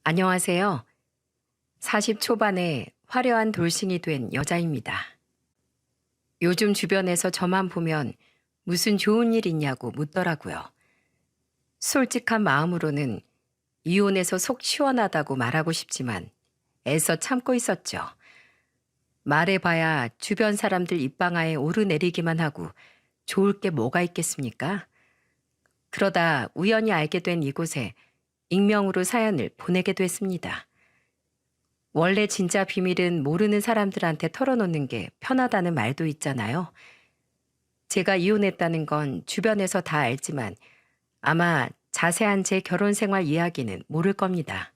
안녕하세요. 40 초반에 화려한 돌싱이 된 여자입니다. 요즘 주변에서 저만 보면 무슨 좋은 일 있냐고 묻더라고요. 솔직한 마음으로는 이혼해서 속 시원하다고 말하고 싶지만 애써 참고 있었죠. 말해봐야 주변 사람들 입방아에 오르내리기만 하고 좋을 게 뭐가 있겠습니까? 그러다 우연히 알게 된 이곳에 익명으로 사연을 보내게 됐습니다. 원래 진짜 비밀은 모르는 사람들한테 털어놓는 게 편하다는 말도 있잖아요. 제가 이혼했다는 건 주변에서 다 알지만 아마 자세한 제 결혼 생활 이야기는 모를 겁니다.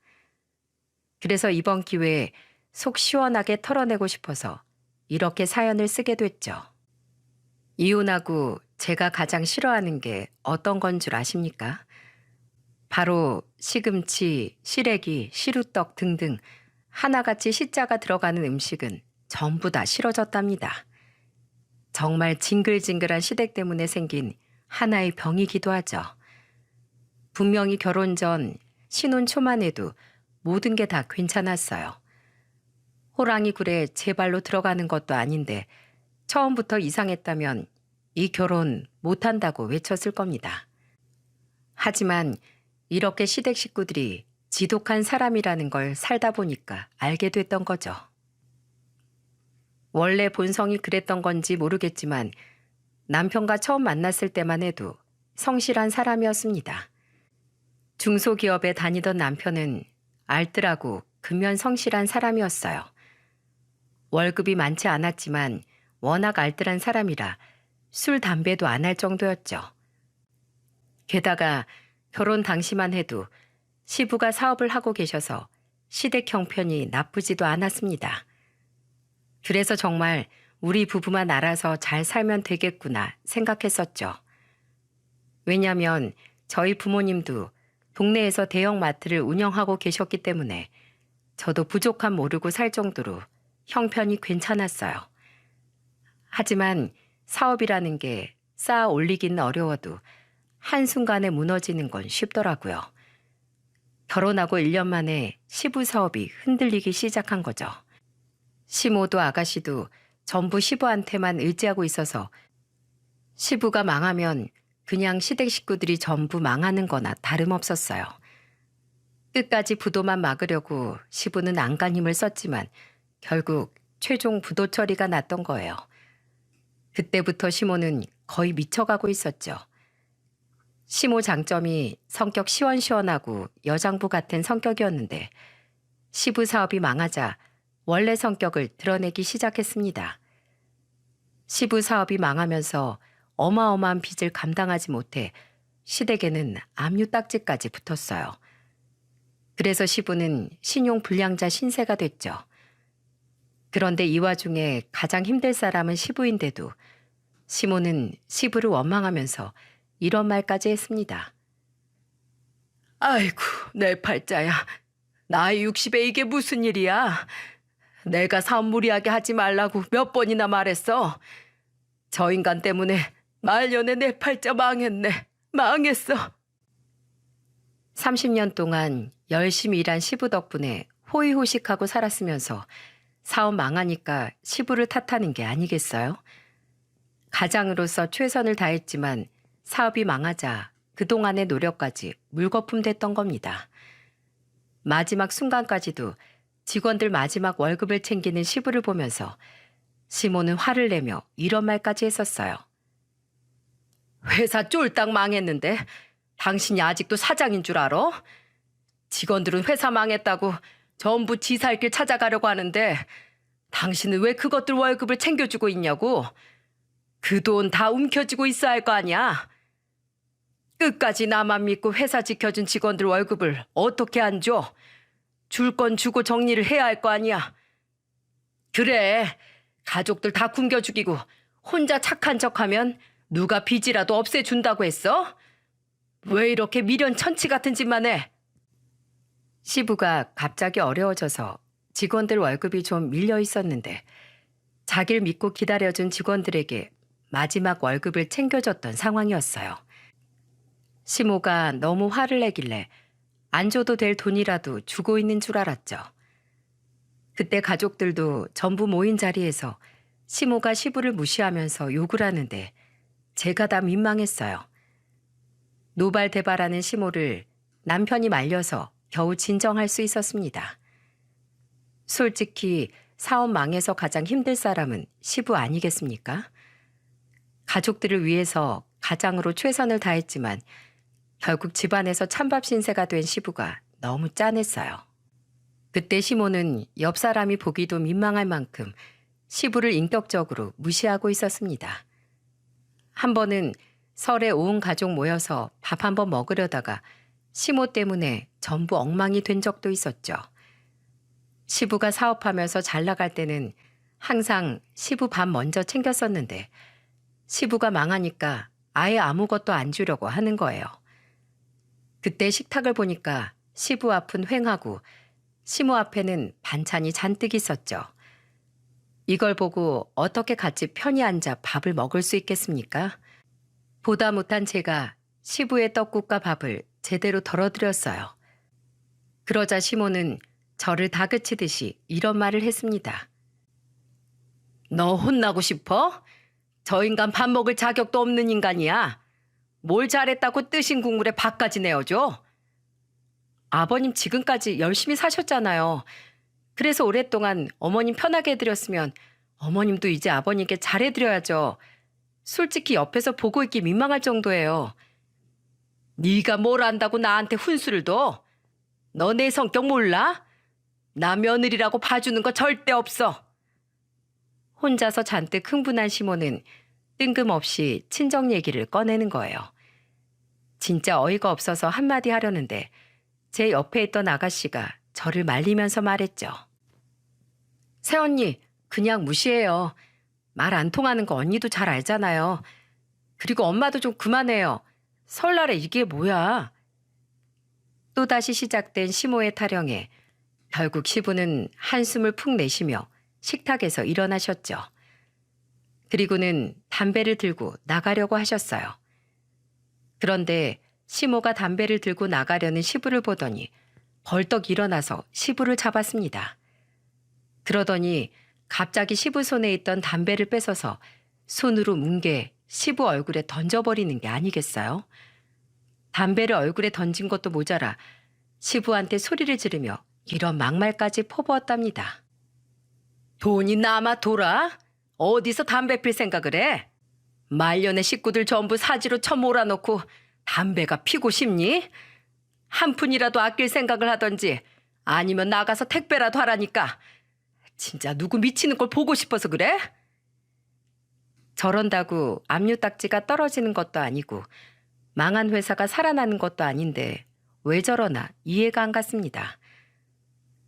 그래서 이번 기회에 속 시원하게 털어내고 싶어서 이렇게 사연을 쓰게 됐죠. 이혼하고 제가 가장 싫어하는 게 어떤 건 줄 아십니까? 바로 시금치, 시래기, 시루떡 등등 하나같이 시자가 들어가는 음식은 전부 다 싫어졌답니다. 정말 징글징글한 시댁 때문에 생긴 하나의 병이기도 하죠. 분명히 결혼 전 신혼 초만 해도 모든 게 다 괜찮았어요. 호랑이 굴에 제 발로 들어가는 것도 아닌데 처음부터 이상했다면 이 결혼 못한다고 외쳤을 겁니다. 하지만 이렇게 시댁 식구들이 지독한 사람이라는 걸 살다 보니까 알게 됐던 거죠. 원래 본성이 그랬던 건지 모르겠지만 남편과 처음 만났을 때만 해도 성실한 사람이었습니다. 중소기업에 다니던 남편은 알뜰하고 근면 성실한 사람이었어요. 월급이 많지 않았지만 워낙 알뜰한 사람이라 술, 담배도 안 할 정도였죠. 게다가 결혼 당시만 해도 시부가 사업을 하고 계셔서 시댁 형편이 나쁘지도 않았습니다. 그래서 정말 우리 부부만 알아서 잘 살면 되겠구나 생각했었죠. 왜냐면 저희 부모님도 동네에서 대형 마트를 운영하고 계셨기 때문에 저도 부족함 모르고 살 정도로 형편이 괜찮았어요. 하지만 사업이라는 게 쌓아 올리기는 어려워도 한순간에 무너지는 건 쉽더라고요. 결혼하고 1년 만에 시부 사업이 흔들리기 시작한 거죠. 시모도 아가씨도 전부 시부한테만 의지하고 있어서 시부가 망하면 그냥 시댁 식구들이 전부 망하는 거나 다름없었어요. 끝까지 부도만 막으려고 시부는 안간 힘을 썼지만 결국 최종 부도 처리가 났던 거예요. 그때부터 시모는 거의 미쳐가고 있었죠. 시모 장점이 성격 시원시원하고 여장부 같은 성격이었는데 시부 사업이 망하자 원래 성격을 드러내기 시작했습니다. 시부 사업이 망하면서 어마어마한 빚을 감당하지 못해 시댁에는 압류딱지까지 붙었어요. 그래서 시부는 신용불량자 신세가 됐죠. 그런데 이 와중에 가장 힘들 사람은 시부인데도 시모는 시부를 원망하면서 이런 말까지 했습니다. 아이고, 내 팔자야. 나이 60에 이게 무슨 일이야? 내가 사업 무리하게 하지 말라고 몇 번이나 말했어. 저 인간 때문에 말년에 내 팔자 망했네. 망했어. 30년 동안 열심히 일한 시부 덕분에 호의호식하고 살았으면서 사업 망하니까 시부를 탓하는 게 아니겠어요? 가장으로서 최선을 다했지만 사업이 망하자 그동안의 노력까지 물거품 됐던 겁니다. 마지막 순간까지도 직원들 마지막 월급을 챙기는 시부를 보면서 시모는 화를 내며 이런 말까지 했었어요. 회사 쫄딱 망했는데 당신이 아직도 사장인 줄 알아? 직원들은 회사 망했다고 전부 지 살 길 찾아가려고 하는데 당신은 왜 그것들 월급을 챙겨주고 있냐고? 그 돈 다 움켜쥐고 있어야 할 거 아니야? 끝까지 나만 믿고 회사 지켜준 직원들 월급을 어떻게 안 줘? 줄 건 주고 정리를 해야 할 거 아니야? 그래, 가족들 다 굶겨 죽이고 혼자 착한 척하면 누가 빚이라도 없애준다고 했어? 왜 이렇게 미련천치 같은 짓만 해? 시부가 갑자기 어려워져서 직원들 월급이 좀 밀려 있었는데 자기를 믿고 기다려준 직원들에게 마지막 월급을 챙겨줬던 상황이었어요. 시모가 너무 화를 내길래 안 줘도 될 돈이라도 주고 있는 줄 알았죠. 그때 가족들도 전부 모인 자리에서 시모가 시부를 무시하면서 욕을 하는데 제가 다 민망했어요. 노발대발하는 시모를 남편이 말려서 겨우 진정할 수 있었습니다. 솔직히 사업 망해서 가장 힘들 사람은 시부 아니겠습니까? 가족들을 위해서 가장으로 최선을 다했지만 결국 집안에서 찬밥 신세가 된 시부가 너무 짠했어요. 그때 시모는 옆 사람이 보기도 민망할 만큼 시부를 인격적으로 무시하고 있었습니다. 한 번은 설에 온 가족 모여서 밥 한 번 먹으려다가 시모 때문에 전부 엉망이 된 적도 있었죠. 시부가 사업하면서 잘 나갈 때는 항상 시부 밥 먼저 챙겼었는데 시부가 망하니까 아예 아무것도 안 주려고 하는 거예요. 그때 식탁을 보니까 시부 앞은 휑하고 시모 앞에는 반찬이 잔뜩 있었죠. 이걸 보고 어떻게 같이 편히 앉아 밥을 먹을 수 있겠습니까? 보다 못한 제가 시부의 떡국과 밥을 제대로 덜어드렸어요. 그러자 시모는 저를 다그치듯이 이런 말을 했습니다. 너 혼나고 싶어? 저 인간 밥 먹을 자격도 없는 인간이야. 뭘 잘했다고 뜨신 국물에 밥까지 내어줘? 아버님 지금까지 열심히 사셨잖아요. 그래서 오랫동안 어머님 편하게 해드렸으면 어머님도 이제 아버님께 잘해드려야죠. 솔직히 옆에서 보고 있기 민망할 정도예요. 네가 뭘 안다고 나한테 훈수를 둬? 너 내 성격 몰라? 나 며느리라고 봐주는 거 절대 없어. 혼자서 잔뜩 흥분한 시모는 뜬금없이 친정 얘기를 꺼내는 거예요. 진짜 어이가 없어서 한마디 하려는데 제 옆에 있던 아가씨가 저를 말리면서 말했죠. 새언니, 그냥 무시해요. 말 안 통하는 거 언니도 잘 알잖아요. 그리고 엄마도 좀 그만해요. 설날에 이게 뭐야? 또다시 시작된 시모의 타령에 결국 시부는 한숨을 푹 내쉬며 식탁에서 일어나셨죠. 그리고는 담배를 들고 나가려고 하셨어요. 그런데 시모가 담배를 들고 나가려는 시부를 보더니 벌떡 일어나서 시부를 잡았습니다. 그러더니 갑자기 시부 손에 있던 담배를 뺏어서 손으로 뭉개 시부 얼굴에 던져버리는 게 아니겠어요? 담배를 얼굴에 던진 것도 모자라 시부한테 소리를 지르며 이런 막말까지 퍼부었답니다. 돈이 남아 돌아? 어디서 담배 필 생각을 해? 말년의 식구들 전부 사지로 쳐몰아놓고 담배가 피고 싶니? 한 푼이라도 아낄 생각을 하던지 아니면 나가서 택배라도 하라니까. 진짜 누구 미치는 걸 보고 싶어서 그래? 저런다고 압류딱지가 떨어지는 것도 아니고 망한 회사가 살아나는 것도 아닌데 왜 저러나 이해가 안 갔습니다.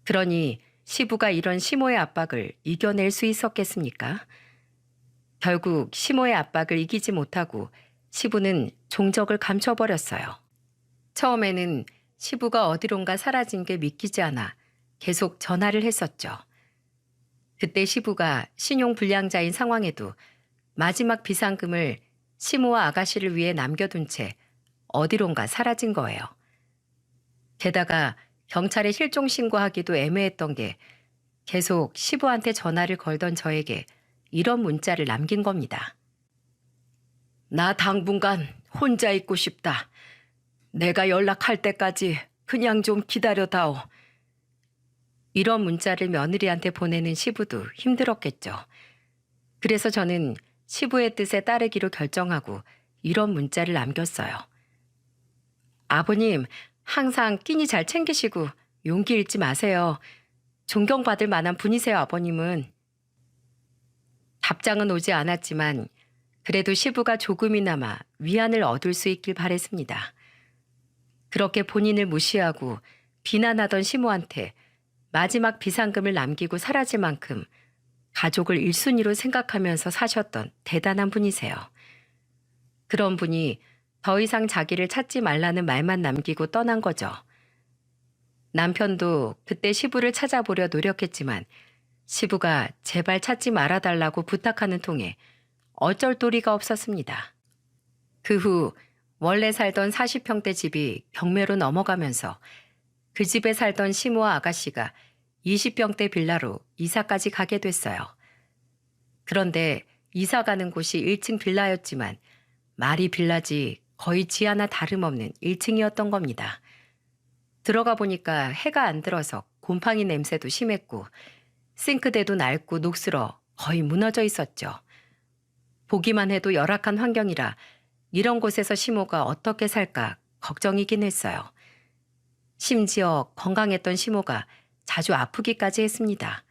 그러니 시부가 이런 시모의 압박을 이겨낼 수 있었겠습니까? 결국 시모의 압박을 이기지 못하고 시부는 종적을 감춰버렸어요. 처음에는 시부가 어디론가 사라진 게 믿기지 않아 계속 전화를 했었죠. 그때 시부가 신용불량자인 상황에도 마지막 비상금을 시모와 아가씨를 위해 남겨둔 채 어디론가 사라진 거예요. 게다가 경찰에 실종 신고하기도 애매했던 게 계속 시부한테 전화를 걸던 저에게 이런 문자를 남긴 겁니다. 나 당분간 혼자 있고 싶다. 내가 연락할 때까지 그냥 좀 기다려다오. 이런 문자를 며느리한테 보내는 시부도 힘들었겠죠. 그래서 저는 시부의 뜻에 따르기로 결정하고 이런 문자를 남겼어요. 아버님, 항상 끼니 잘 챙기시고 용기 잃지 마세요. 존경받을 만한 분이세요, 아버님은. 답장은 오지 않았지만 그래도 시부가 조금이나마 위안을 얻을 수 있길 바랬습니다. 그렇게 본인을 무시하고 비난하던 시모한테 마지막 비상금을 남기고 사라질 만큼 가족을 1순위로 생각하면서 사셨던 대단한 분이세요. 그런 분이 더 이상 자기를 찾지 말라는 말만 남기고 떠난 거죠. 남편도 그때 시부를 찾아보려 노력했지만 시부가 제발 찾지 말아달라고 부탁하는 통에 어쩔 도리가 없었습니다. 그 후 원래 살던 40평대 집이 경매로 넘어가면서 그 집에 살던 시모와 아가씨가 20평대 빌라로 이사까지 가게 됐어요. 그런데 이사 가는 곳이 1층 빌라였지만 말이 빌라지 거의 지 하나 다름없는 1층이었던 겁니다. 들어가 보니까 해가 안 들어서 곰팡이 냄새도 심했고 싱크대도 낡고 녹슬어 거의 무너져 있었죠. 보기만 해도 열악한 환경이라 이런 곳에서 시모가 어떻게 살까 걱정이긴 했어요. 심지어 건강했던 시모가 자주 아프기까지 했습니다.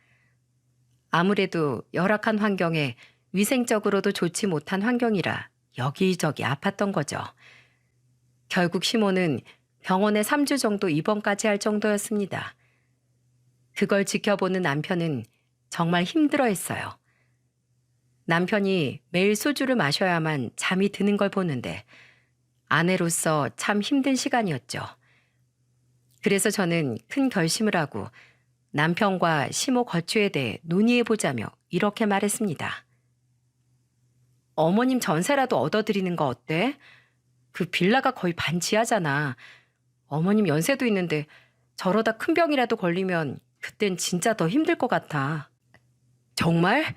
아무래도 열악한 환경에 위생적으로도 좋지 못한 환경이라 여기저기 아팠던 거죠. 결국 시모는 병원에 3주 정도 입원까지 할 정도였습니다. 그걸 지켜보는 남편은 정말 힘들어했어요. 남편이 매일 소주를 마셔야만 잠이 드는 걸 보는데 아내로서 참 힘든 시간이었죠. 그래서 저는 큰 결심을 하고 남편과 시모 거취에 대해 논의해보자며 이렇게 말했습니다. 어머님 전세라도 얻어드리는 거 어때? 그 빌라가 거의 반지하잖아. 어머님 연세도 있는데 저러다 큰 병이라도 걸리면 그땐 진짜 더 힘들 것 같아. 정말?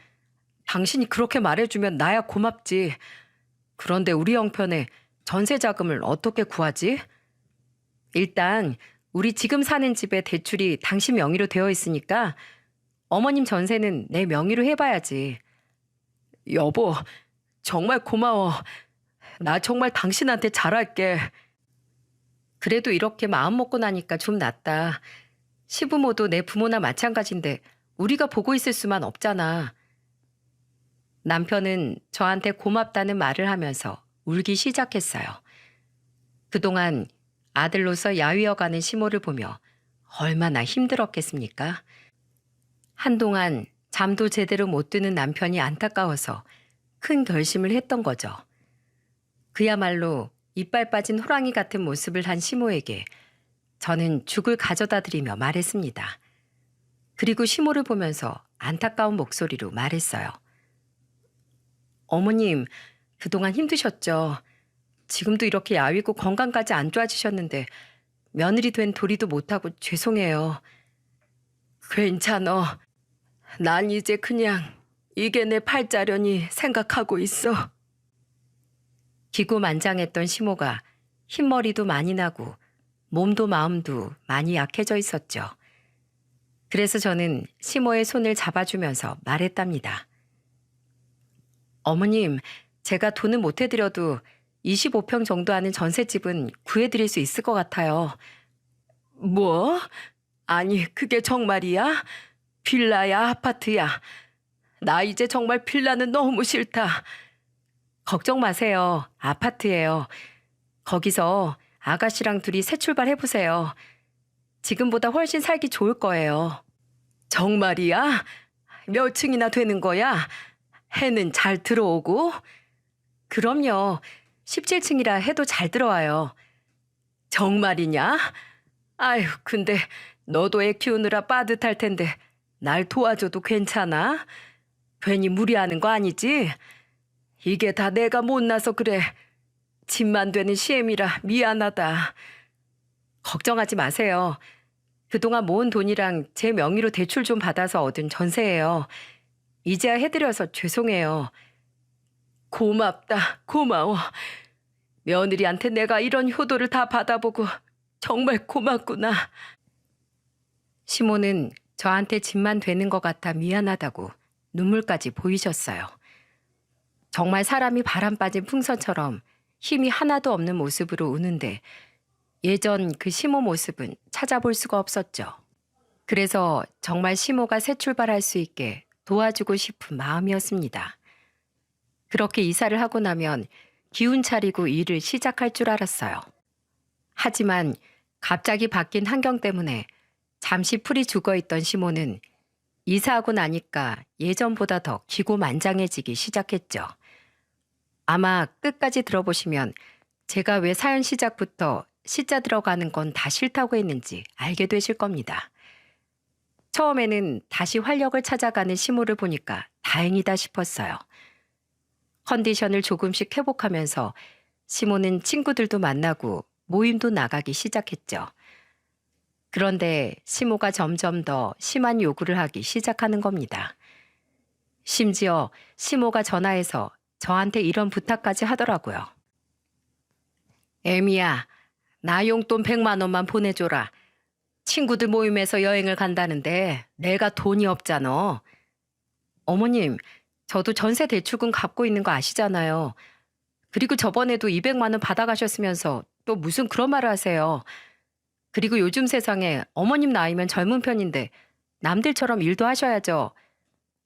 당신이 그렇게 말해주면 나야 고맙지. 그런데 우리 형편에 전세 자금을 어떻게 구하지? 일단 우리 지금 사는 집에 대출이 당신 명의로 되어 있으니까 어머님 전세는 내 명의로 해봐야지. 여보, 정말 고마워. 나 정말 당신한테 잘할게. 그래도 이렇게 마음 먹고 나니까 좀 낫다. 시부모도 내 부모나 마찬가지인데 우리가 보고 있을 수만 없잖아. 남편은 저한테 고맙다는 말을 하면서 울기 시작했어요. 그동안 아들로서 야위어가는 시모를 보며 얼마나 힘들었겠습니까? 한동안 잠도 제대로 못 드는 남편이 안타까워서 큰 결심을 했던 거죠. 그야말로 이빨 빠진 호랑이 같은 모습을 한 시모에게 저는 죽을 가져다 드리며 말했습니다. 그리고 시모를 보면서 안타까운 목소리로 말했어요. 어머님, 그동안 힘드셨죠? 지금도 이렇게 야위고 건강까지 안 좋아지셨는데 며느리 된 도리도 못하고 죄송해요. 괜찮어. 난 이제 그냥 이게 내 팔자려니 생각하고 있어. 기고만장했던 시모가 흰머리도 많이 나고 몸도 마음도 많이 약해져 있었죠. 그래서 저는 시모의 손을 잡아주면서 말했답니다. 어머님, 제가 돈은 못 해드려도 25평 정도 하는 전셋집은 구해드릴 수 있을 것 같아요. 뭐? 아니, 그게 정말이야? 빌라야, 아파트야? 나 이제 정말 빌라는 너무 싫다. 걱정 마세요. 아파트예요. 거기서 아가씨랑 둘이 새 출발해보세요. 지금보다 훨씬 살기 좋을 거예요. 정말이야? 몇 층이나 되는 거야? 해는 잘 들어오고? 그럼요. 17층이라 해도 잘 들어와요. 정말이냐? 아휴, 근데 너도 애 키우느라 빠듯할 텐데 날 도와줘도 괜찮아? 괜히 무리하는 거 아니지? 이게 다 내가 못나서 그래. 집만 되는 시엠이라 미안하다. 걱정하지 마세요. 그동안 모은 돈이랑 제 명의로 대출 좀 받아서 얻은 전세예요. 이제야 해드려서 죄송해요. 고맙다. 고마워. 며느리한테 내가 이런 효도를 다 받아보고 정말 고맙구나. 시모는 저한테 집만 되는 것 같아 미안하다고 눈물까지 보이셨어요. 정말 사람이 바람 빠진 풍선처럼 힘이 하나도 없는 모습으로 우는데 예전 그 시모 모습은 찾아볼 수가 없었죠. 그래서 정말 시모가 새 출발할 수 있게 도와주고 싶은 마음이었습니다. 그렇게 이사를 하고 나면 기운 차리고 일을 시작할 줄 알았어요. 하지만 갑자기 바뀐 환경 때문에 잠시 풀이 죽어있던 시모는 이사하고 나니까 예전보다 더 기고만장해지기 시작했죠. 아마 끝까지 들어보시면 제가 왜 사연 시작부터 시자 들어가는 건 다 싫다고 했는지 알게 되실 겁니다. 처음에는 다시 활력을 찾아가는 시모를 보니까 다행이다 싶었어요. 컨디션을 조금씩 회복하면서 시모는 친구들도 만나고 모임도 나가기 시작했죠. 그런데 시모가 점점 더 심한 요구를 하기 시작하는 겁니다. 심지어 시모가 전화해서 저한테 이런 부탁까지 하더라고요. 애미야, 나 용돈 100만 원만 보내줘라. 친구들 모임에서 여행을 간다는데 내가 돈이 없잖아. 어머님, 저도 전세 대출금 갚고 있는 거 아시잖아요. 그리고 저번에도 200만 원 받아가셨으면서 또 무슨 그런 말을 하세요. 그리고 요즘 세상에 어머님 나이면 젊은 편인데 남들처럼 일도 하셔야죠.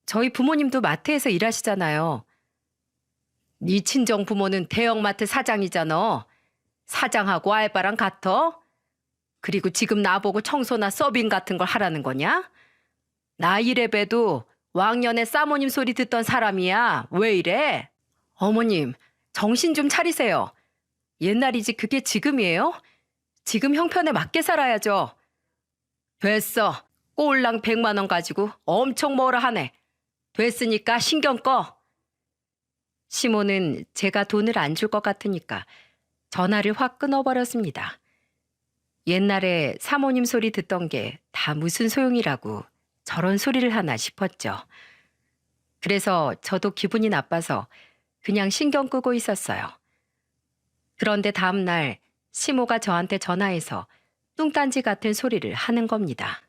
저희 부모님도 마트에서 일하시잖아요. 네 친정 부모는 대형마트 사장이잖아. 사장하고 알바랑 같아? 그리고 지금 나보고 청소나 서빙 같은 걸 하라는 거냐? 나 이래봬도 왕년에 사모님 소리 듣던 사람이야. 왜 이래? 어머님, 정신 좀 차리세요. 옛날이지 그게 지금이에요? 지금 형편에 맞게 살아야죠. 됐어. 꼴랑 100만 원 가지고 엄청 뭐라 하네. 됐으니까 신경 꺼. 시모는 제가 돈을 안 줄 것 같으니까 전화를 확 끊어버렸습니다. 옛날에 사모님 소리 듣던 게 다 무슨 소용이라고 저런 소리를 하나 싶었죠. 그래서 저도 기분이 나빠서 그냥 신경 끄고 있었어요. 그런데 다음날 시모가 저한테 전화해서 뚱딴지 같은 소리를 하는 겁니다.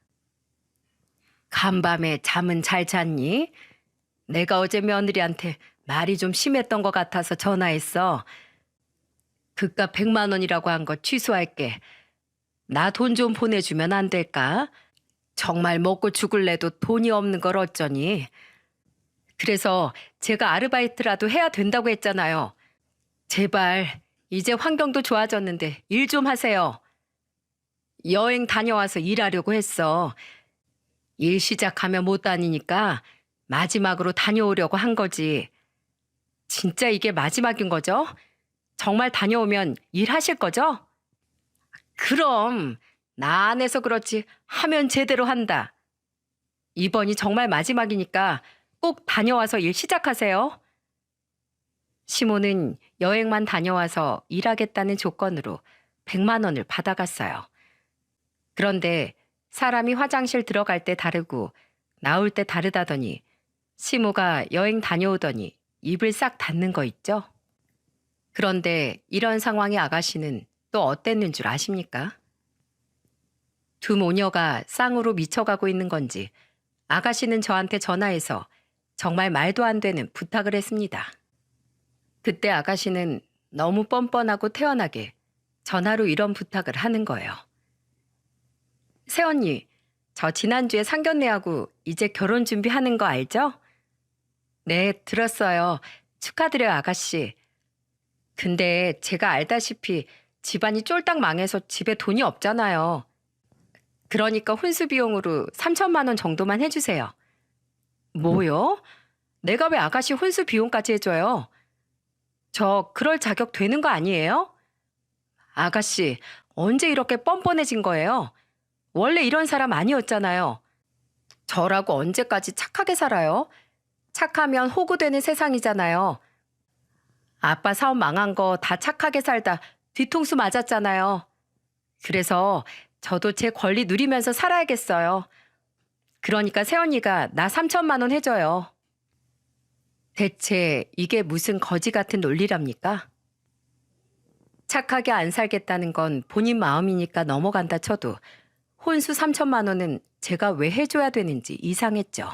간밤에 잠은 잘 잤니? 내가 어제 며느리한테 말이 좀 심했던 것 같아서 전화했어. 그깟 100만 원이라고 한 거 취소할게. 나 돈 좀 보내주면 안 될까? 정말 먹고 죽을래도 돈이 없는 걸 어쩌니? 그래서 제가 아르바이트라도 해야 된다고 했잖아요. 제발 이제 환경도 좋아졌는데 일 좀 하세요. 여행 다녀와서 일하려고 했어. 일 시작하면 못 다니니까 마지막으로 다녀오려고 한 거지. 진짜 이게 마지막인 거죠? 정말 다녀오면 일하실 거죠? 그럼 나 안 해서 그렇지 하면 제대로 한다. 이번이 정말 마지막이니까 꼭 다녀와서 일 시작하세요. 시모는 여행만 다녀와서 일하겠다는 조건으로 100만 원을 받아갔어요. 그런데 사람이 화장실 들어갈 때 다르고 나올 때 다르다더니 시모가 여행 다녀오더니 입을 싹 닫는 거 있죠? 그런데 이런 상황의 아가씨는 또 어땠는 줄 아십니까? 두 모녀가 쌍으로 미쳐가고 있는 건지 아가씨는 저한테 전화해서 정말 말도 안 되는 부탁을 했습니다. 그때 아가씨는 너무 뻔뻔하고 태연하게 전화로 이런 부탁을 하는 거예요. 새언니, 저 지난주에 상견례하고 이제 결혼 준비하는 거 알죠? 네, 들었어요. 축하드려요, 아가씨. 근데 제가 알다시피 집안이 쫄딱 망해서 집에 돈이 없잖아요. 그러니까 혼수 비용으로 3천만 원 정도만 해주세요. 뭐요? 내가 왜 아가씨 혼수 비용까지 해줘요? 저 그럴 자격 되는 거 아니에요? 아가씨, 언제 이렇게 뻔뻔해진 거예요? 원래 이런 사람 아니었잖아요. 저라고 언제까지 착하게 살아요? 착하면 호구되는 세상이잖아요. 아빠 사업 망한 거 다 착하게 살다 뒤통수 맞았잖아요. 그래서 저도 제 권리 누리면서 살아야겠어요. 그러니까 새언니가 나 3천만 원 해줘요. 대체 이게 무슨 거지 같은 논리랍니까? 착하게 안 살겠다는 건 본인 마음이니까 넘어간다 쳐도 혼수 3천만 원은 제가 왜 해줘야 되는지 이상했죠.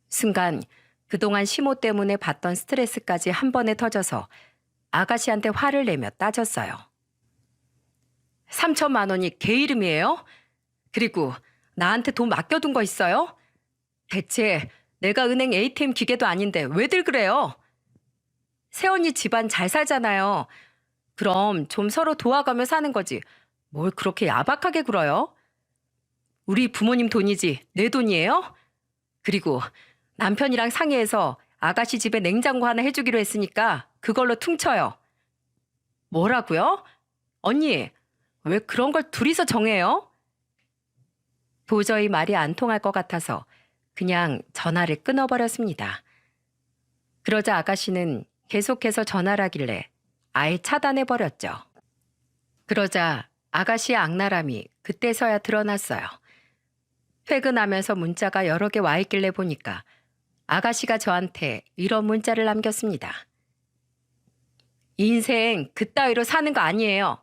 순간 그동안 시모 때문에 받던 스트레스까지 한 번에 터져서 아가씨한테 화를 내며 따졌어요. 3천만 원이 걔 이름이에요? 그리고 나한테 돈 맡겨둔 거 있어요? 대체 내가 은행 ATM 기계도 아닌데 왜들 그래요? 새언니 집안 잘 살잖아요. 그럼 좀 서로 도와가며 사는 거지. 뭘 그렇게 야박하게 굴어요? 우리 부모님 돈이지 내 돈이에요? 그리고 남편이랑 상의해서 아가씨 집에 냉장고 하나 해주기로 했으니까 그걸로 퉁쳐요. 뭐라고요? 언니, 왜 그런 걸 둘이서 정해요? 도저히 말이 안 통할 것 같아서 그냥 전화를 끊어버렸습니다. 그러자 아가씨는 계속해서 전화를 하길래 아예 차단해버렸죠. 그러자 아가씨의 악랄함이 그때서야 드러났어요. 퇴근하면서 문자가 여러 개 와 있길래 보니까 아가씨가 저한테 이런 문자를 남겼습니다. 인생 그따위로 사는 거 아니에요.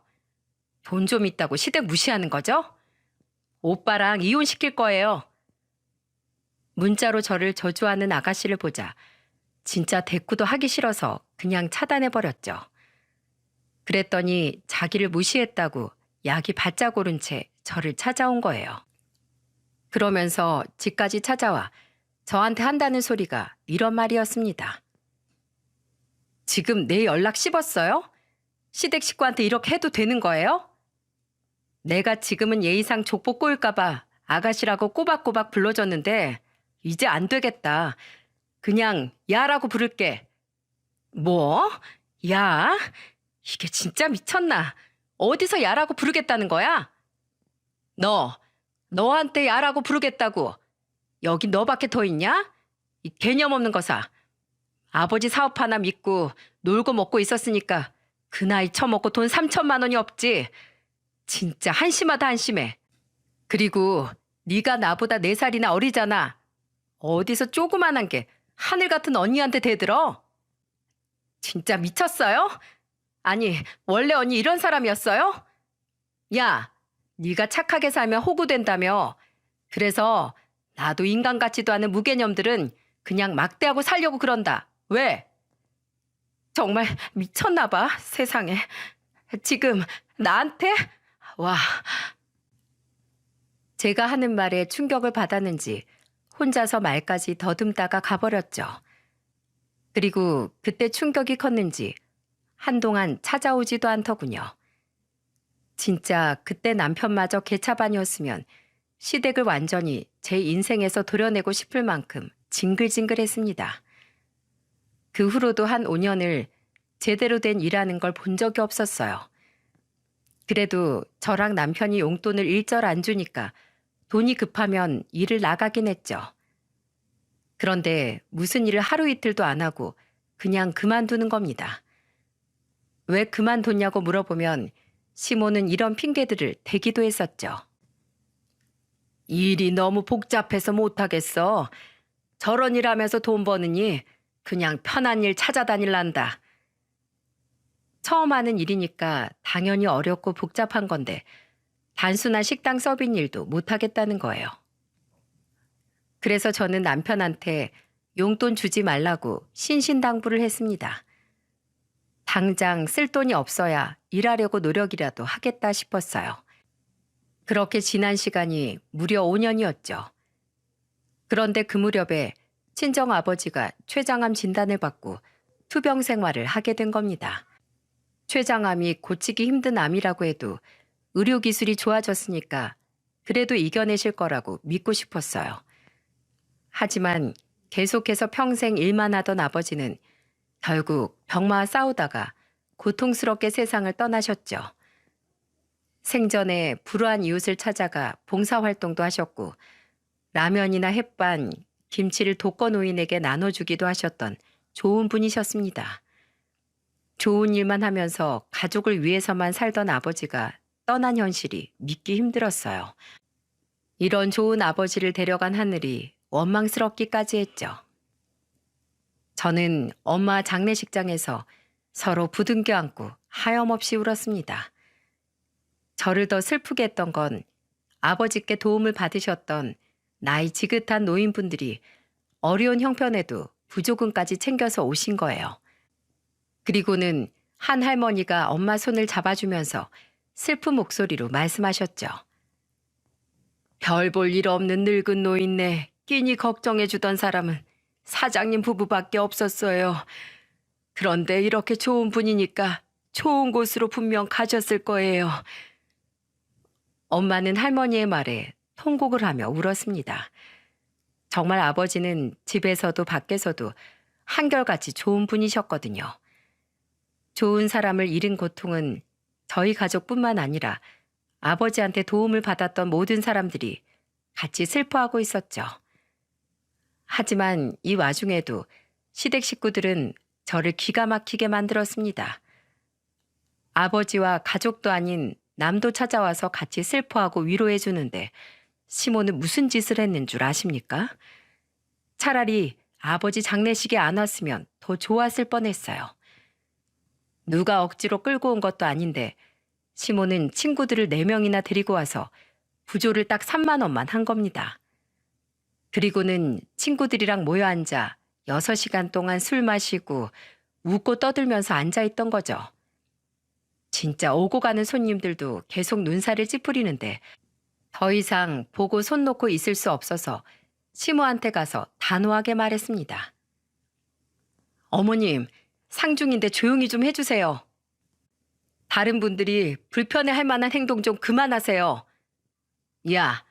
돈 좀 있다고 시댁 무시하는 거죠? 오빠랑 이혼시킬 거예요. 문자로 저를 저주하는 아가씨를 보자 진짜 대꾸도 하기 싫어서 그냥 차단해버렸죠. 그랬더니 자기를 무시했다고 약이 바짝 오른 채 저를 찾아온 거예요. 그러면서 집까지 찾아와 저한테 한다는 소리가 이런 말이었습니다. 지금 내 연락 씹었어요? 시댁 식구한테 이렇게 해도 되는 거예요? 내가 지금은 예의상 족보 꼬일까봐 아가씨라고 꼬박꼬박 불러줬는데 이제 안 되겠다. 그냥 야라고 부를게. 뭐? 야? 이게 진짜 미쳤나? 어디서 야라고 부르겠다는 거야? 너한테 야라고 부르겠다고. 여기 너밖에 더 있냐? 이 개념 없는 거사. 아버지 사업 하나 믿고 놀고 먹고 있었으니까 그 나이 처먹고 돈 3천만 원이 없지. 진짜 한심하다 한심해. 그리고 네가 나보다 4살이나 어리잖아. 어디서 조그만한 게 하늘 같은 언니한테 대들어? 진짜 미쳤어요? 아니 원래 언니 이런 사람이었어요? 야, 네가 착하게 살면 호구된다며. 그래서 나도 인간 같지도 않은 무개념들은 그냥 막대하고 살려고 그런다. 왜? 정말 미쳤나 봐, 세상에. 지금 나한테? 와. 제가 하는 말에 충격을 받았는지 혼자서 말까지 더듬다가 가버렸죠. 그리고 그때 충격이 컸는지 한동안 찾아오지도 않더군요. 진짜 그때 남편마저 개차반이었으면 시댁을 완전히 제 인생에서 도려내고 싶을 만큼 징글징글했습니다. 그 후로도 한 5년을 제대로 된 일하는 걸 본 적이 없었어요. 그래도 저랑 남편이 용돈을 일절 안 주니까 돈이 급하면 일을 나가긴 했죠. 그런데 무슨 일을 하루 이틀도 안 하고 그냥 그만두는 겁니다. 왜 그만뒀냐고 물어보면 시모는 이런 핑계들을 대기도 했었죠. 일이 너무 복잡해서 못하겠어. 저런 일 하면서 돈 버느니 그냥 편한 일 찾아다닐란다. 처음 하는 일이니까 당연히 어렵고 복잡한 건데 단순한 식당 서빙 일도 못하겠다는 거예요. 그래서 저는 남편한테 용돈 주지 말라고 신신당부를 했습니다. 당장 쓸 돈이 없어야 일하려고 노력이라도 하겠다 싶었어요. 그렇게 지난 시간이 무려 5년이었죠. 그런데 그 무렵에 친정아버지가 췌장암 진단을 받고 투병 생활을 하게 된 겁니다. 췌장암이 고치기 힘든 암이라고 해도 의료기술이 좋아졌으니까 그래도 이겨내실 거라고 믿고 싶었어요. 하지만 계속해서 평생 일만 하던 아버지는 결국 병마와 싸우다가 고통스럽게 세상을 떠나셨죠. 생전에 불우한 이웃을 찾아가 봉사활동도 하셨고 라면이나 햇반, 김치를 독거노인에게 나눠주기도 하셨던 좋은 분이셨습니다. 좋은 일만 하면서 가족을 위해서만 살던 아버지가 떠난 현실이 믿기 힘들었어요. 이런 좋은 아버지를 데려간 하늘이 원망스럽기까지 했죠. 저는 엄마 장례식장에서 서로 부둥켜 안고 하염없이 울었습니다. 저를 더 슬프게 했던 건 아버지께 도움을 받으셨던 나이 지긋한 노인분들이 어려운 형편에도 부조금까지 챙겨서 오신 거예요. 그리고는 한 할머니가 엄마 손을 잡아주면서 슬픈 목소리로 말씀하셨죠. 별 볼 일 없는 늙은 노인네 끼니 걱정해주던 사람은 사장님 부부밖에 없었어요. 그런데 이렇게 좋은 분이니까 좋은 곳으로 분명 가셨을 거예요. 엄마는 할머니의 말에 통곡을 하며 울었습니다. 정말 아버지는 집에서도 밖에서도 한결같이 좋은 분이셨거든요. 좋은 사람을 잃은 고통은 저희 가족뿐만 아니라 아버지한테 도움을 받았던 모든 사람들이 같이 슬퍼하고 있었죠. 하지만 이 와중에도 시댁 식구들은 저를 기가 막히게 만들었습니다. 아버지와 가족도 아닌 남도 찾아와서 같이 슬퍼하고 위로해 주는데 시모는 무슨 짓을 했는 줄 아십니까? 차라리 아버지 장례식에 안 왔으면 더 좋았을 뻔했어요. 누가 억지로 끌고 온 것도 아닌데 시모는 친구들을 4명이나 데리고 와서 부조를 딱 3만 원만 한 겁니다. 그리고는 친구들이랑 모여 앉아 6시간 동안 술 마시고 웃고 떠들면서 앉아있던 거죠. 진짜 오고 가는 손님들도 계속 눈살을 찌푸리는데 더 이상 보고 손 놓고 있을 수 없어서 시모한테 가서 단호하게 말했습니다. 어머님, 상중인데 조용히 좀 해주세요. 다른 분들이 불편해할 만한 행동 좀 그만하세요. 야,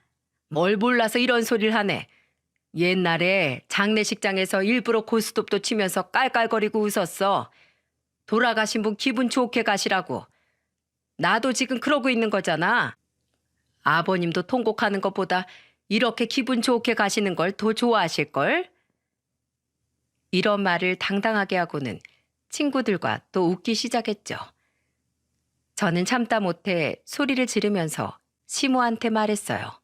뭘 몰라서 이런 소리를 하네. 옛날에 장례식장에서 일부러 고스톱도 치면서 깔깔거리고 웃었어. 돌아가신 분 기분 좋게 가시라고. 나도 지금 그러고 있는 거잖아. 아버님도 통곡하는 것보다 이렇게 기분 좋게 가시는 걸 더 좋아하실걸? 이런 말을 당당하게 하고는 친구들과 또 웃기 시작했죠. 저는 참다 못해 소리를 지르면서 시모한테 말했어요.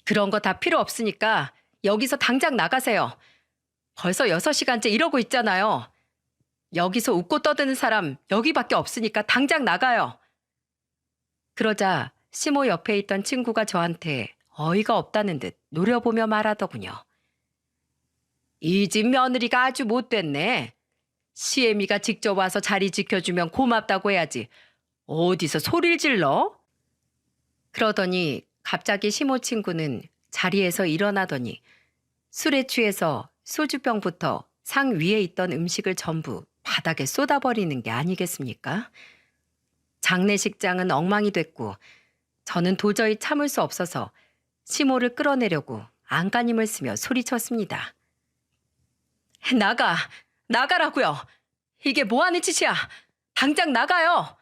그런 거 다 필요 없으니까 여기서 당장 나가세요. 벌써 6시간째 이러고 있잖아요. 여기서 웃고 떠드는 사람 여기밖에 없으니까 당장 나가요. 그러자 시모 옆에 있던 친구가 저한테 어이가 없다는 듯 노려보며 말하더군요. 이 집 며느리가 아주 못됐네. 시애미가 직접 와서 자리 지켜주면 고맙다고 해야지. 어디서 소리를 질러? 그러더니 갑자기 시모 친구는 자리에서 일어나더니 술에 취해서 소주병부터 상 위에 있던 음식을 전부 바닥에 쏟아버리는 게 아니겠습니까? 장례식장은 엉망이 됐고 저는 도저히 참을 수 없어서 시모를 끌어내려고 안간힘을 쓰며 소리쳤습니다. 나가! 나가라고요! 이게 뭐하는 짓이야! 당장 나가요!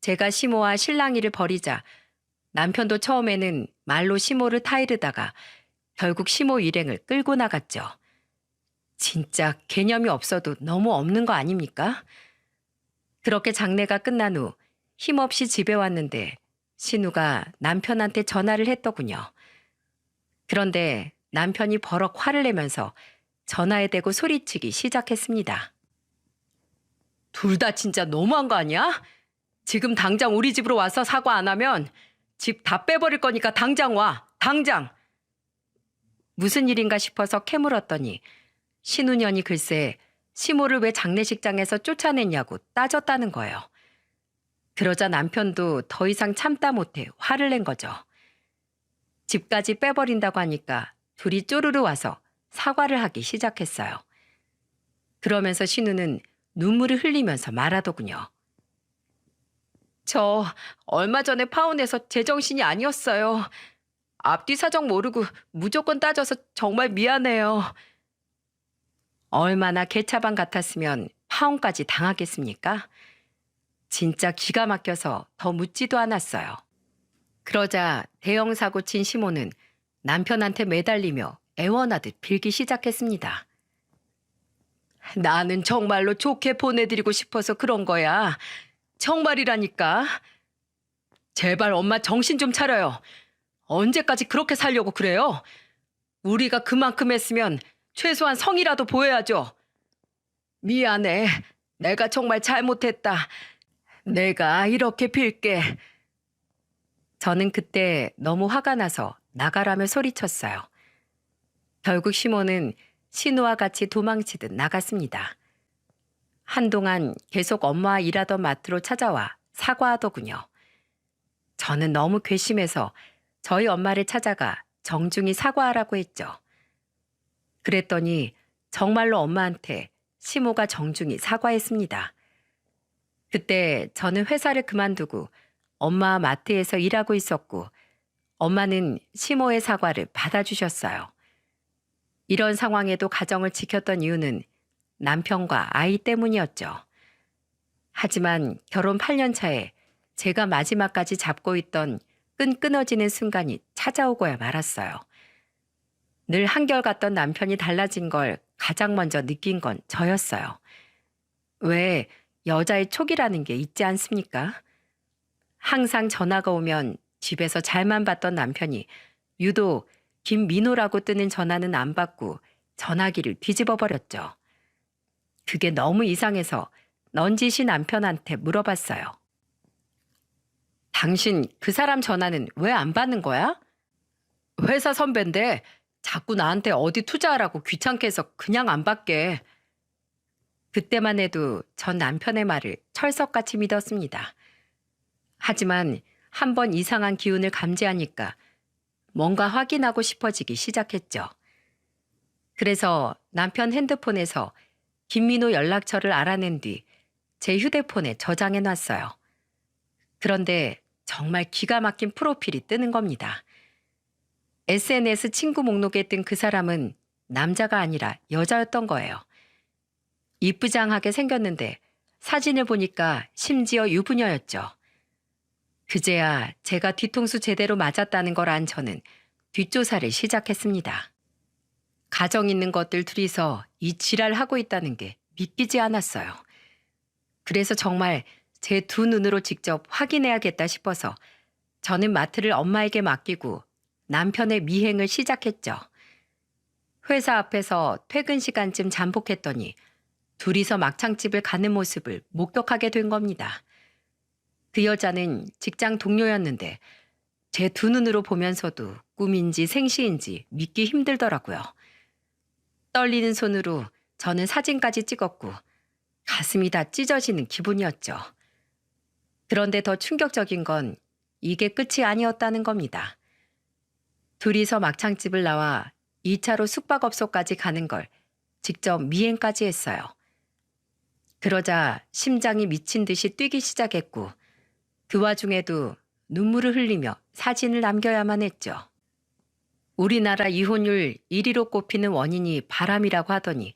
제가 시모와 실랑이를 벌이자 남편도 처음에는 말로 시모를 타이르다가 결국 시모 일행을 끌고 나갔죠. 진짜 개념이 없어도 너무 없는 거 아닙니까? 그렇게 장례가 끝난 후 힘없이 집에 왔는데 신우가 남편한테 전화를 했더군요. 그런데 남편이 버럭 화를 내면서 전화에 대고 소리치기 시작했습니다. 둘 다 진짜 너무한 거 아니야? 지금 당장 우리 집으로 와서 사과 안 하면 집 다 빼버릴 거니까 당장 와. 당장. 무슨 일인가 싶어서 캐물었더니 신우년이 글쎄 시모를 왜 장례식장에서 쫓아냈냐고 따졌다는 거예요. 그러자 남편도 더 이상 참다 못해 화를 낸 거죠. 집까지 빼버린다고 하니까 둘이 쪼르르 와서 사과를 하기 시작했어요. 그러면서 신우는 눈물을 흘리면서 말하더군요. 저 얼마 전에 파혼해서 제정신이 아니었어요. 앞뒤 사정 모르고 무조건 따져서 정말 미안해요. 얼마나 개차반 같았으면 파혼까지 당하겠습니까? 진짜 기가 막혀서 더 묻지도 않았어요. 그러자 대형 사고 친 시모는 남편한테 매달리며 애원하듯 빌기 시작했습니다. 나는 정말로 좋게 보내드리고 싶어서 그런 거야. 정말이라니까. 제발 엄마 정신 좀 차려요. 언제까지 그렇게 살려고 그래요? 우리가 그만큼 했으면 최소한 성이라도 보여야죠. 미안해. 내가 정말 잘못했다. 내가 이렇게 빌게. 저는 그때 너무 화가 나서 나가라며 소리쳤어요. 결국 시모는 신우와 같이 도망치듯 나갔습니다. 한동안 계속 엄마와 일하던 마트로 찾아와 사과하더군요. 저는 너무 괘씸해서 저희 엄마를 찾아가 정중히 사과하라고 했죠. 그랬더니 정말로 엄마한테 시모가 정중히 사과했습니다. 그때 저는 회사를 그만두고 엄마와 마트에서 일하고 있었고 엄마는 시모의 사과를 받아주셨어요. 이런 상황에도 가정을 지켰던 이유는 남편과 아이 때문이었죠. 하지만 결혼 8년 차에 제가 마지막까지 잡고 있던 끈 끊어지는 순간이 찾아오고야 말았어요. 늘 한결같던 남편이 달라진 걸 가장 먼저 느낀 건 저였어요. 왜 여자의 촉이라는 게 있지 않습니까? 항상 전화가 오면 집에서 잘만 받던 남편이 유독 김민호라고 뜨는 전화는 안 받고 전화기를 뒤집어 버렸죠. 그게 너무 이상해서 넌지시 남편한테 물어봤어요. 당신 그 사람 전화는 왜 안 받는 거야? 회사 선배인데 자꾸 나한테 어디 투자하라고 귀찮게 해서 그냥 안 받게. 그때만 해도 전 남편의 말을 철석같이 믿었습니다. 하지만 한 번 이상한 기운을 감지하니까 뭔가 확인하고 싶어지기 시작했죠. 그래서 남편 핸드폰에서 김민호 연락처를 알아낸 뒤 제 휴대폰에 저장해 놨어요. 그런데 정말 기가 막힌 프로필이 뜨는 겁니다. SNS 친구 목록에 뜬 그 사람은 남자가 아니라 여자였던 거예요. 이쁘장하게 생겼는데 사진을 보니까 심지어 유부녀였죠. 그제야 제가 뒤통수 제대로 맞았다는 걸 안 저는 뒷조사를 시작했습니다. 가정 있는 것들 둘이서 이 지랄하고 있다는 게 믿기지 않았어요. 그래서 정말 제 두 눈으로 직접 확인해야겠다 싶어서 저는 마트를 엄마에게 맡기고 남편의 미행을 시작했죠. 회사 앞에서 퇴근 시간쯤 잠복했더니 둘이서 막창집을 가는 모습을 목격하게 된 겁니다. 그 여자는 직장 동료였는데 제 두 눈으로 보면서도 꿈인지 생시인지 믿기 힘들더라고요. 떨리는 손으로 저는 사진까지 찍었고 가슴이 다 찢어지는 기분이었죠. 그런데 더 충격적인 건 이게 끝이 아니었다는 겁니다. 둘이서 막창집을 나와 2차로 숙박업소까지 가는 걸 직접 미행까지 했어요. 그러자 심장이 미친 듯이 뛰기 시작했고 그 와중에도 눈물을 흘리며 사진을 남겨야만 했죠. 우리나라 이혼율 1위로 꼽히는 원인이 바람이라고 하더니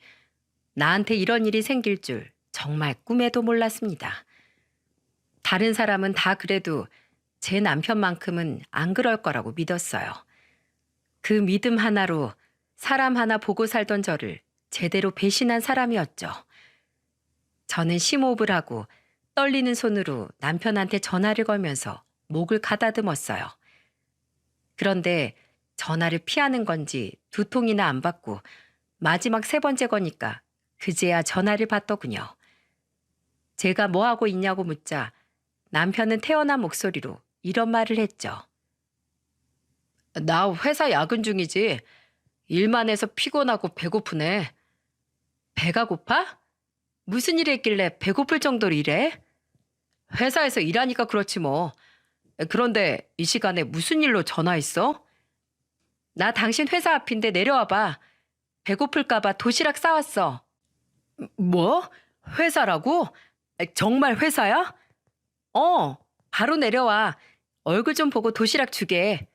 나한테 이런 일이 생길 줄 정말 꿈에도 몰랐습니다. 다른 사람은 다 그래도 제 남편만큼은 안 그럴 거라고 믿었어요. 그 믿음 하나로 사람 하나 보고 살던 저를 제대로 배신한 사람이었죠. 저는 심호흡을 하고 떨리는 손으로 남편한테 전화를 걸면서 목을 가다듬었어요. 그런데 전화를 피하는 건지 두 통이나 안 받고 마지막 세 번째 거니까 그제야 전화를 받더군요. 제가 뭐 하고 있냐고 묻자 남편은 태어난 목소리로 이런 말을 했죠. 나 회사 야근 중이지. 일만 해서 피곤하고 배고프네. 배가 고파? 무슨 일 했길래 배고플 정도로 일해? 회사에서 일하니까 그렇지 뭐. 그런데 이 시간에 무슨 일로 전화했어? 나 당신 회사 앞인데 내려와봐. 배고플까봐 도시락 싸왔어. 뭐? 회사라고? 정말 회사야? 바로 내려와. 얼굴 좀 보고 도시락 주게.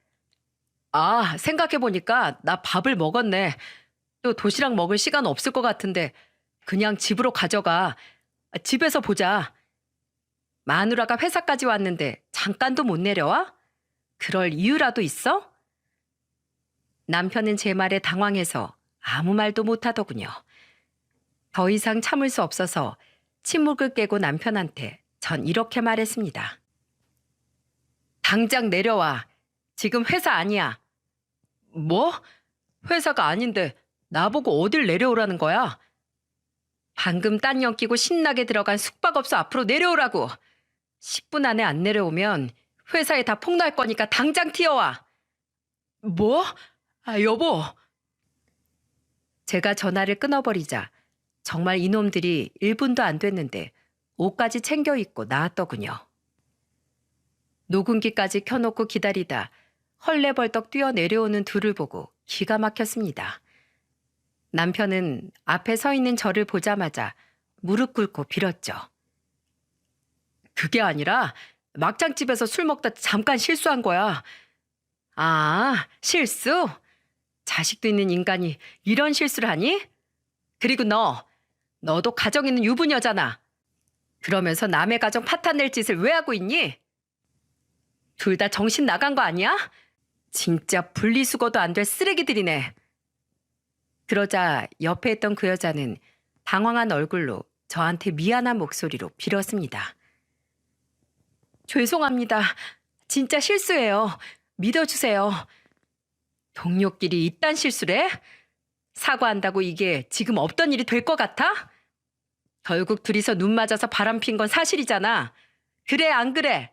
아, 생각해보니까 나 밥을 먹었네. 또 도시락 먹을 시간 없을 것 같은데 그냥 집으로 가져가. 집에서 보자. 마누라가 회사까지 왔는데 잠깐도 못 내려와? 그럴 이유라도 있어? 남편은 제 말에 당황해서 아무 말도 못하더군요. 더 이상 참을 수 없어서 침묵을 깨고 남편한테 전 이렇게 말했습니다. 당장 내려와. 지금 회사 아니야. 뭐? 회사가 아닌데 나보고 어딜 내려오라는 거야? 방금 딴 연 끼고 신나게 들어간 숙박업소 앞으로 내려오라고. 10분 안에 안 내려오면 회사에 다 폭로할 거니까 당장 튀어와. 뭐? 여보. 제가 전화를 끊어버리자 정말 이놈들이 1분도 안 됐는데 옷까지 챙겨 입고 나왔더군요. 녹음기까지 켜놓고 기다리다 헐레벌떡 뛰어 내려오는 둘을 보고 기가 막혔습니다. 남편은 앞에 서 있는 저를 보자마자 무릎 꿇고 빌었죠. 그게 아니라 막창집에서 술 먹다 잠깐 실수한 거야. 아, 실수? 자식도 있는 인간이 이런 실수를 하니? 그리고 너도 가정 있는 유부녀잖아. 그러면서 남의 가정 파탄낼 짓을 왜 하고 있니? 둘 다 정신 나간 거 아니야? 진짜 분리수거도 안 될 쓰레기들이네. 그러자 옆에 있던 그 여자는 당황한 얼굴로 저한테 미안한 목소리로 빌었습니다. 죄송합니다. 진짜 실수예요. 믿어주세요. 동료끼리 이딴 실수를 해? 사과한다고 이게 지금 없던 일이 될 것 같아? 결국 둘이서 눈 맞아서 바람핀 건 사실이잖아. 그래, 안 그래?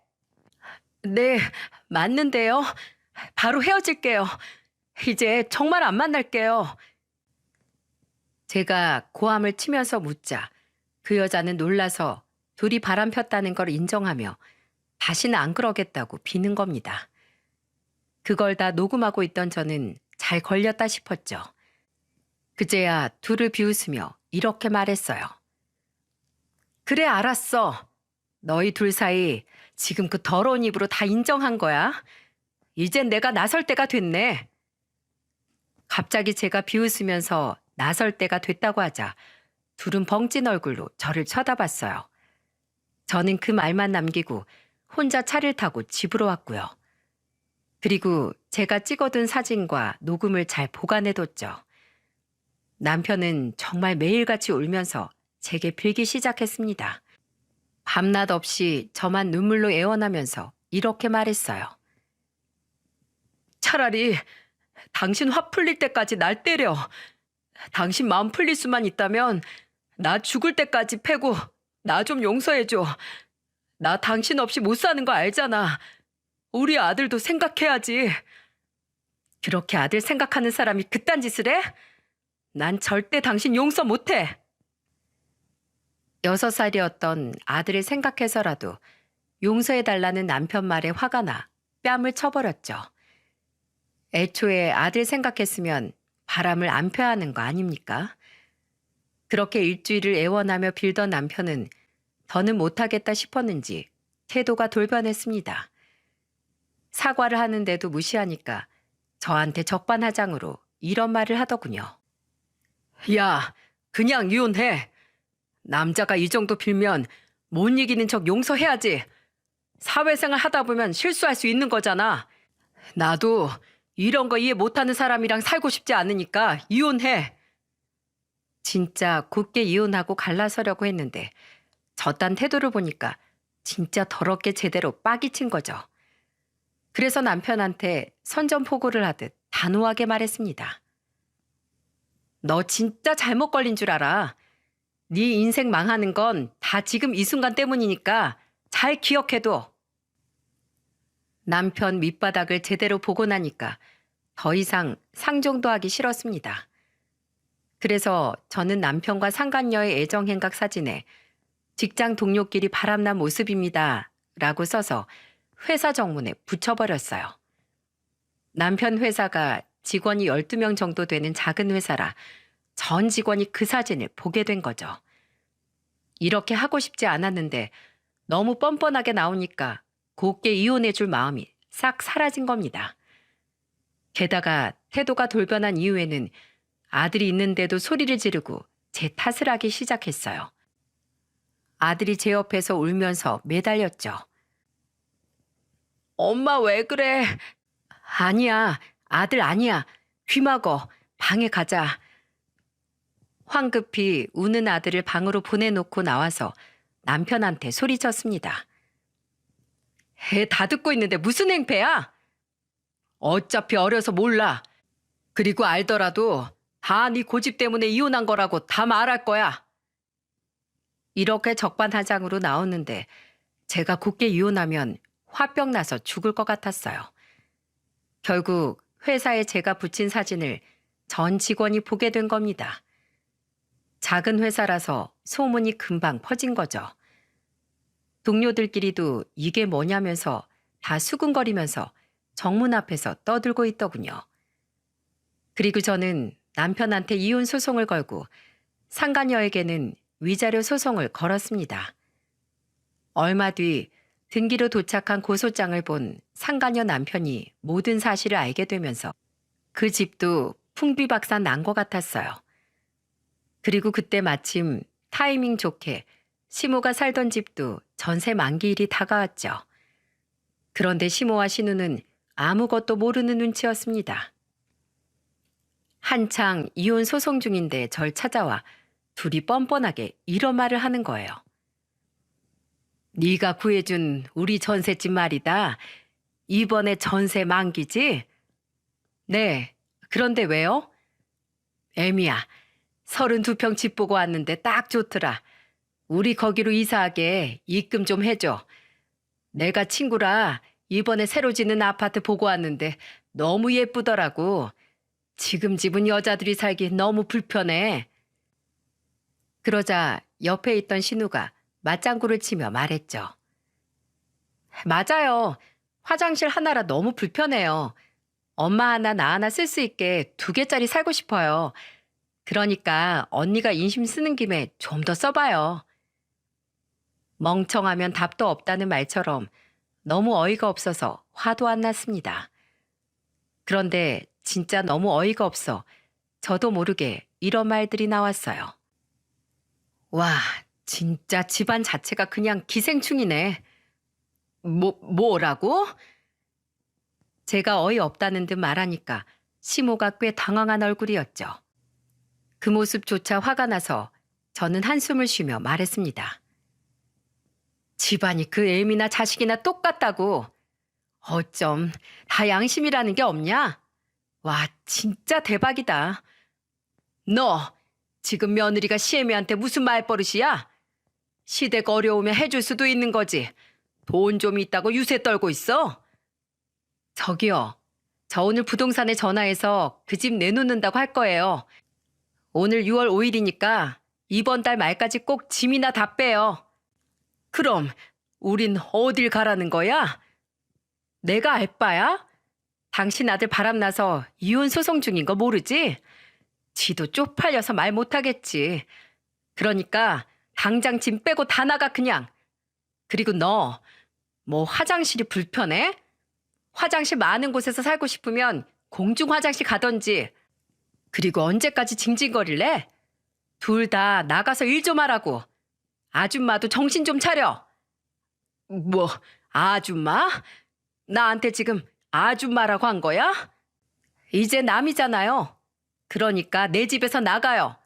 네, 맞는데요. 바로 헤어질게요. 이제 정말 안 만날게요. 제가 고함을 치면서 묻자 그 여자는 놀라서 둘이 바람 폈다는 걸 인정하며 다시는 안 그러겠다고 비는 겁니다. 그걸 다 녹음하고 있던 저는 잘 걸렸다 싶었죠. 그제야 둘을 비웃으며 이렇게 말했어요. 그래, 알았어. 너희 둘 사이 지금 그 더러운 입으로 다 인정한 거야. 이젠 내가 나설 때가 됐네. 갑자기 제가 비웃으면서 나설 때가 됐다고 하자 둘은 벙찐 얼굴로 저를 쳐다봤어요. 저는 그 말만 남기고 혼자 차를 타고 집으로 왔고요. 그리고 제가 찍어둔 사진과 녹음을 잘 보관해뒀죠. 남편은 정말 매일같이 울면서 제게 빌기 시작했습니다. 밤낮 없이 저만 눈물로 애원하면서 이렇게 말했어요. 차라리 당신 화 풀릴 때까지 날 때려. 당신 마음 풀릴 수만 있다면 나 죽을 때까지 패고 나 좀 용서해줘. 나 당신 없이 못 사는 거 알잖아. 우리 아들도 생각해야지. 그렇게 아들 생각하는 사람이 그딴 짓을 해? 난 절대 당신 용서 못해. 6살이었던 아들을 생각해서라도 용서해달라는 남편 말에 화가 나 뺨을 쳐버렸죠. 애초에 아들 생각했으면 바람을 안 펴야 하는 거 아닙니까? 그렇게 일주일을 애원하며 빌던 남편은 더는 못하겠다 싶었는지 태도가 돌변했습니다. 사과를 하는데도 무시하니까 저한테 적반하장으로 이런 말을 하더군요. 야, 그냥 이혼해. 남자가 이 정도 빌면 못 이기는 척 용서해야지. 사회생활 하다 보면 실수할 수 있는 거잖아. 나도 이런 거 이해 못하는 사람이랑 살고 싶지 않으니까 이혼해. 진짜 굳게 이혼하고 갈라서려고 했는데 저딴 태도를 보니까 진짜 더럽게 제대로 빡이 친 거죠. 그래서 남편한테 선전포고를 하듯 단호하게 말했습니다. 너 진짜 잘못 걸린 줄 알아. 네 인생 망하는 건 다 지금 이 순간 때문이니까 잘 기억해둬. 남편 밑바닥을 제대로 보고 나니까 더 이상 상종도 하기 싫었습니다. 그래서 저는 남편과 상간녀의 애정행각 사진에 직장 동료끼리 바람난 모습입니다. 라고 써서 회사 정문에 붙여버렸어요. 남편 회사가 직원이 12명 정도 되는 작은 회사라 전 직원이 그 사진을 보게 된 거죠. 이렇게 하고 싶지 않았는데 너무 뻔뻔하게 나오니까 곱게 이혼해줄 마음이 싹 사라진 겁니다. 게다가 태도가 돌변한 이후에는 아들이 있는데도 소리를 지르고 제 탓을 하기 시작했어요. 아들이 제 옆에서 울면서 매달렸죠. 엄마 왜 그래? 아니야, 아들 아니야. 귀 막어. 방에 가자. 황급히 우는 아들을 방으로 보내놓고 나와서 남편한테 소리쳤습니다. 애 다 듣고 있는데 무슨 행패야? 어차피 어려서 몰라. 그리고 알더라도 다 네 고집 때문에 이혼한 거라고 다 말할 거야. 이렇게 적반하장으로 나오는데 제가 굳게 이혼하면 화병 나서 죽을 것 같았어요. 결국 회사에 제가 붙인 사진을 전 직원이 보게 된 겁니다. 작은 회사라서 소문이 금방 퍼진 거죠. 동료들끼리도 이게 뭐냐면서 다 수근거리면서 정문 앞에서 떠들고 있더군요. 그리고 저는 남편한테 이혼 소송을 걸고 상간녀에게는 위자료 소송을 걸었습니다. 얼마 뒤 등기로 도착한 고소장을 본 상간녀 남편이 모든 사실을 알게 되면서 그 집도 풍비박산 난 것 같았어요. 그리고 그때 마침 타이밍 좋게 시모가 살던 집도 전세 만기일이 다가왔죠. 그런데 시모와 신우는 아무것도 모르는 눈치였습니다. 한창 이혼 소송 중인데 절 찾아와 둘이 뻔뻔하게 이런 말을 하는 거예요. 네가 구해준 우리 전셋집 말이다. 이번에 전세 만기지? 네. 그런데 왜요? 애미야, 32평 집 보고 왔는데 딱 좋더라. 우리 거기로 이사하게 입금 좀 해줘. 내가 친구라 이번에 새로 짓는 아파트 보고 왔는데 너무 예쁘더라고. 지금 집은 여자들이 살기 너무 불편해. 그러자 옆에 있던 신우가 맞장구를 치며 말했죠. 맞아요. 화장실 하나라 너무 불편해요. 엄마 하나 나 하나 쓸 수 있게 2개짜리 살고 싶어요. 그러니까 언니가 인심 쓰는 김에 좀 더 써봐요. 멍청하면 답도 없다는 말처럼 너무 어이가 없어서 화도 안 났습니다. 그런데 진짜 너무 어이가 없어 저도 모르게 이런 말들이 나왔어요. 와, 진짜 집안 자체가 그냥 기생충이네. 뭐라고? 제가 어이없다는 듯 말하니까 시모가 꽤 당황한 얼굴이었죠. 그 모습조차 화가 나서 저는 한숨을 쉬며 말했습니다. 집안이 그 애미나 자식이나 똑같다고. 어쩜 다 양심이라는 게 없냐? 와, 진짜 대박이다. 너 지금 며느리가 시애미한테 무슨 말버릇이야? 시대가 어려우면 해줄 수도 있는 거지. 돈 좀 있다고 유세 떨고 있어? 저기요. 저 오늘 부동산에 전화해서 그 집 내놓는다고 할 거예요. 오늘 6월 5일이니까 이번 달 말까지 꼭 짐이나 다 빼요. 그럼 우린 어딜 가라는 거야? 내가 알바야? 당신 아들 바람나서 이혼 소송 중인 거 모르지? 지도 쪽팔려서 말 못하겠지. 그러니까 당장 짐 빼고 다 나가 그냥. 그리고 너 뭐 화장실이 불편해? 화장실 많은 곳에서 살고 싶으면 공중 화장실 가던지. 그리고 언제까지 징징거릴래? 둘 다 나가서 일 좀 하라고. 아줌마도 정신 좀 차려. 뭐 아줌마? 나한테 지금 아줌마라고 한 거야? 이제 남이잖아요. 그러니까 내 집에서 나가요.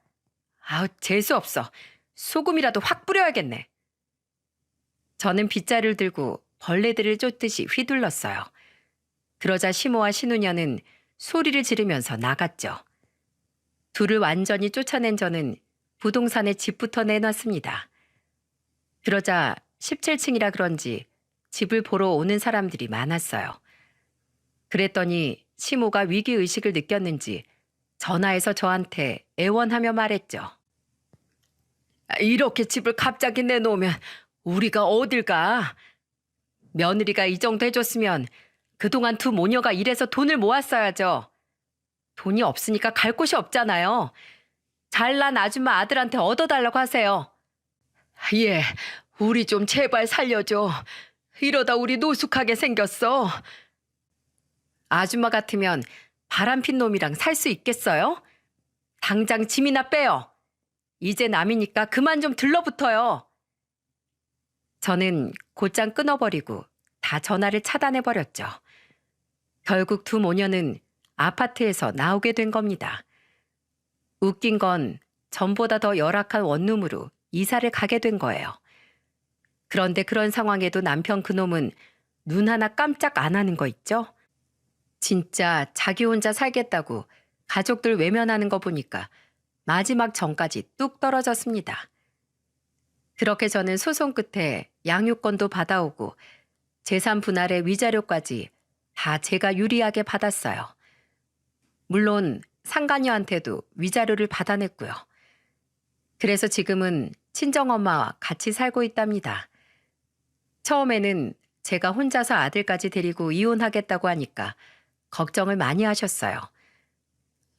아우, 재수없어. 소금이라도 확 뿌려야겠네. 저는 빗자루를 들고 벌레들을 쫓듯이 휘둘렀어요. 그러자 시모와 신우녀는 소리를 지르면서 나갔죠. 둘을 완전히 쫓아낸 저는 부동산에 집부터 내놨습니다. 그러자 17층이라 그런지 집을 보러 오는 사람들이 많았어요. 그랬더니 시모가 위기의식을 느꼈는지 전화해서 저한테 애원하며 말했죠. 이렇게 집을 갑자기 내놓으면 우리가 어딜 가? 며느리가 이 정도 해줬으면 그동안 두 모녀가 일해서 돈을 모았어야죠. 돈이 없으니까 갈 곳이 없잖아요. 잘난 아줌마 아들한테 얻어달라고 하세요. 예, 우리 좀 제발 살려줘. 이러다 우리 노숙하게 생겼어. 아줌마 같으면 바람핀 놈이랑 살 수 있겠어요? 당장 짐이나 빼요. 이제 남이니까 그만 좀 들러붙어요. 저는 곧장 끊어버리고 다 전화를 차단해버렸죠. 결국 두 모녀는 아파트에서 나오게 된 겁니다. 웃긴 건 전보다 더 열악한 원룸으로 이사를 가게 된 거예요. 그런데 그런 상황에도 남편 그놈은 눈 하나 깜짝 안 하는 거 있죠? 진짜 자기 혼자 살겠다고 가족들 외면하는 거 보니까 마지막 전까지 뚝 떨어졌습니다. 그렇게 저는 소송 끝에 양육권도 받아오고 재산 분할의 위자료까지 다 제가 유리하게 받았어요. 물론 상간녀한테도 위자료를 받아냈고요. 그래서 지금은 친정엄마와 같이 살고 있답니다. 처음에는 제가 혼자서 아들까지 데리고 이혼하겠다고 하니까 걱정을 많이 하셨어요.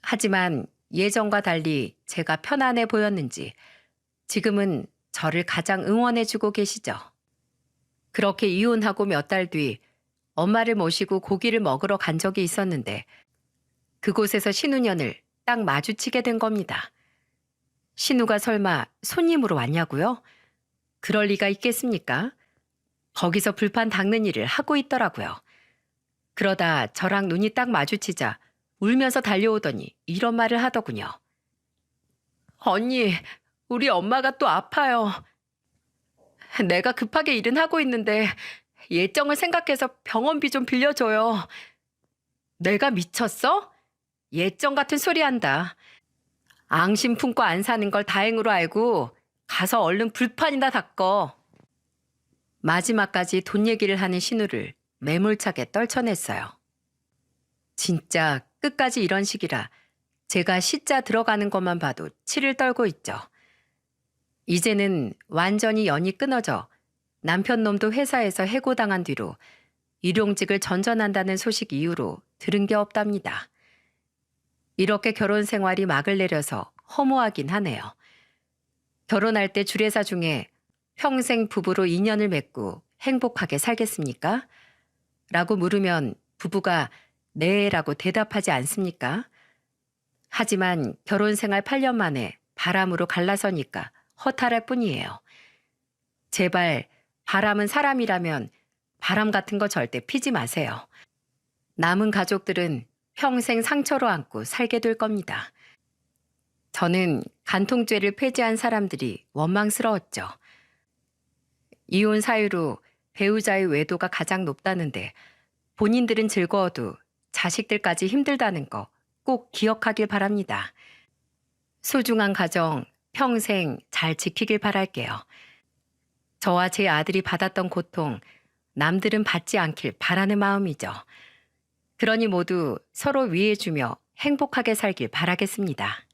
하지만 예전과 달리 제가 편안해 보였는지 지금은 저를 가장 응원해주고 계시죠. 그렇게 이혼하고 몇 달 뒤 엄마를 모시고 고기를 먹으러 간 적이 있었는데 그곳에서 신우년을 딱 마주치게 된 겁니다. 신우가 설마 손님으로 왔냐고요? 그럴 리가 있겠습니까? 거기서 불판 닦는 일을 하고 있더라고요. 그러다 저랑 눈이 딱 마주치자 울면서 달려오더니 이런 말을 하더군요. 언니, 우리 엄마가 또 아파요. 내가 급하게 일은 하고 있는데 예정을 생각해서 병원비 좀 빌려줘요. 내가 미쳤어? 예정 같은 소리 한다. 앙심 품고 안 사는 걸 다행으로 알고 가서 얼른 불판이나 닦어. 마지막까지 돈 얘기를 하는 신우를 매몰차게 떨쳐냈어요. 진짜 끝까지 이런 식이라 제가 시자 들어가는 것만 봐도 치를 떨고 있죠. 이제는 완전히 연이 끊어져 남편 놈도 회사에서 해고당한 뒤로 일용직을 전전한다는 소식 이후로 들은 게 없답니다. 이렇게 결혼 생활이 막을 내려서 허무하긴 하네요. 결혼할 때 주례사 중에 평생 부부로 인연을 맺고 행복하게 살겠습니까? 라고 물으면 부부가 네라고 대답하지 않습니까? 하지만 결혼 생활 8년 만에 바람으로 갈라서니까 허탈할 뿐이에요. 제발 바람은 사람이라면 바람 같은 거 절대 피지 마세요. 남은 가족들은 평생 상처로 안고 살게 될 겁니다. 저는 간통죄를 폐지한 사람들이 원망스러웠죠. 이혼 사유로 배우자의 외도가 가장 높다는데 본인들은 즐거워도 자식들까지 힘들다는 거 꼭 기억하길 바랍니다. 소중한 가정 평생 잘 지키길 바랄게요. 저와 제 아들이 받았던 고통 남들은 받지 않길 바라는 마음이죠. 그러니 모두 서로 위해주며 행복하게 살길 바라겠습니다.